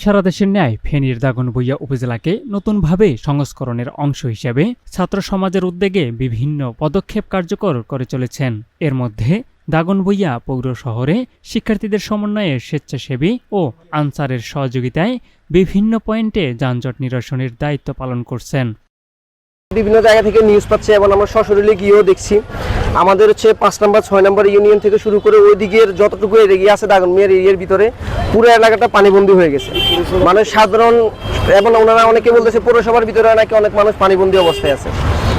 সারা দেশের ন্যায় ফেনীর দাগনভূঞা উপজেলাকে নতুনভাবে সংস্করণের অংশ হিসেবে ছাত্র সমাজের উদ্যোগে বিভিন্ন পদক্ষেপ কার্যকর করে চলেছেন। এর মধ্যে দাগনভূঞা পৌর শহরে শিক্ষার্থীদের সমন্বয়ে স্বেচ্ছাসেবী ও আনসারের সহযোগিতায় বিভিন্ন পয়েন্টে যানজট নিরসনের দায়িত্ব পালন করছেন। বিভিন্ন জায়গা থেকে নিউজ পাচ্ছে এবং আমরা সশরীরে গিয়েও দেখছি। আমাদের হচ্ছে 5 নম্বর 6 নম্বর ইউনিয়ন থেকে শুরু করে ওই দিকের যতটুকু এরিয়া আছে দাগনভূঞার এরিয়ার ভিতরে পুরো এলাকাটা পানিবন্দী হয়ে গেছে। মানে সাধারণ এবং ওনারা অনেকে বলতেছে পৌরসভার ভিতরে নাকি অনেক মানুষ পানিবন্দী অবস্থায় আছে।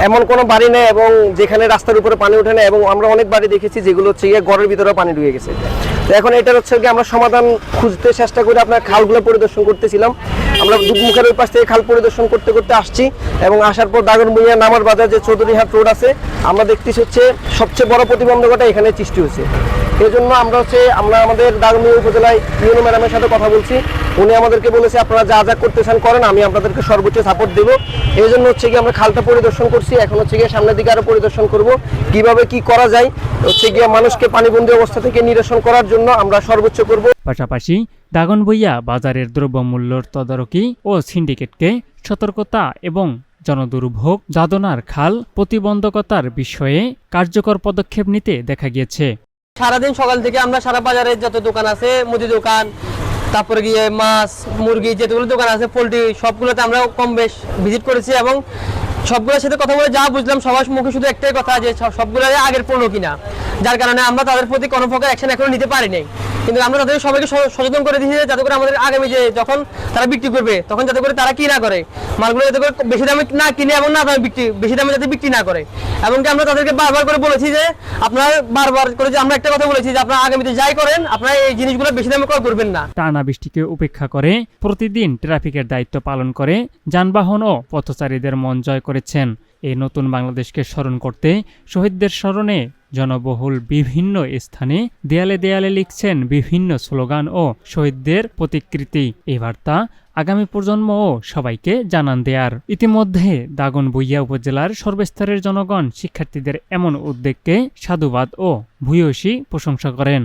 এমন কোনো বাড়ি নেই এবং যেখানে রাস্তার উপরে পানি ওঠে না, এবং আমরা অনেক বাড়ি দেখেছি যেগুলো হচ্ছে গিয়ে ঘরের ভিতরেও পানি ঢুকে গেছে। তো এখন এটার হচ্ছে কি আমরা সমাধান খুঁজতে চেষ্টা করে আপনার খালগুলো পরিদর্শন করতেছিলাম। আমরা দুধমুখের ওই পাশ থেকে খাল পরিদর্শন করতে করতে আসছি এবং আসার পর দাগনভূঞা নামার বাজার যে চৌধুরীহাট রোড আছে আমরা দেখতেছি হচ্ছে সবচেয়ে বড় প্রতিবন্ধকতা এখানে সৃষ্টি হয়েছে। এই জন্য আমরা আমাদের দাগনভূঞা উপজেলায় ইউনো ম্যাডামের সাথে কথা বলছি। উনি আমাদেরকে বলেছে আপনারা যা যা করতেছেন করেন, আমি আপনাদেরকে সর্বোচ্চ সাপোর্ট দেবো। এই জন্য হচ্ছে কি আমরা খালটা পরিদর্শন করছি। এখন হচ্ছে গিয়ে সামনের দিকে আরো পরিদর্শন করব কিভাবে কি করা যায়, হচ্ছে গিয়ে মানুষকে পানিবন্দী অবস্থা থেকে নিরসন করার জন্য আমরা সর্বোচ্চ করব। পাশাপাশি দাগনভূঞা বাজারের দ্রব্যমূল্যর তদারকি ও সিন্ডিকেটকে সতর্কতা এবং জনদুর্ভোগ যাদনার খাল প্রতিবন্ধকতার বিষয়ে কার্যকর পদক্ষেপ নিতে দেখা গিয়েছে। সারাদিন সকাল থেকে আমরা সারা বাজারে যত দোকান আছে, মুদি দোকান, তারপরে গিয়ে মাছ মুরগি যেগুলো দোকান আছে, পোলট্রি, সবগুলোতে আমরা কম বেশ ভিজিট করেছি এবং সবগুলোর সাথে কথা বলে যা বুঝলাম সবার মুখে শুধু একটাই কথা যে সবগুলো আগের পণ্য কিনা, যার কারণে আমরা তাদের প্রতি কোনো প্রকার অ্যাকশন এখনো নিতে পারি নাই। কিন্তু আমরা তাদের সবাইকে সচেতন করে দিয়েছি যাতে করে আমাদের আগামী যে যখন তারা বিক্রি করবে তখন যাতে করে তারা কি না করে, মালগুলো যাতে করে বেশি দামে না কিনে এবং না দামে বেশি দামে যাতে বিক্রি না করে। এমনকি আমরা তাদেরকে বারবার করে বলেছি যে আপনারা বারবার করে যে আমরা একটা কথা বলেছি যে আপনারা আগামীতে যাই করেন আপনারা এই জিনিসগুলো বেশি দামে ক্রয় করবেন না। টানা বৃষ্টিকে উপেক্ষা করে প্রতিদিন ট্রাফিকের দায়িত্ব পালন করে যানবাহন ও পথচারীদের মন জয় করেছেন। এই নতুন বাংলাদেশকে স্মরণ করতে শহীদদের স্মরণে জনবহুল বিভিন্ন স্থানে দেয়ালে দেয়ালে লিখছেন বিভিন্ন স্লোগান ও শহীদদের প্রতিকৃতি। এই বার্তা আগামী প্রজন্ম ও সবাইকে জানান দেয়ার। ইতিমধ্যে দাগনভূঞা উপজেলার সর্বস্তরের জনগণ শিক্ষার্থীদের এমন উদ্যোগকে সাধুবাদ ও ভূয়সী প্রশংসা করেন।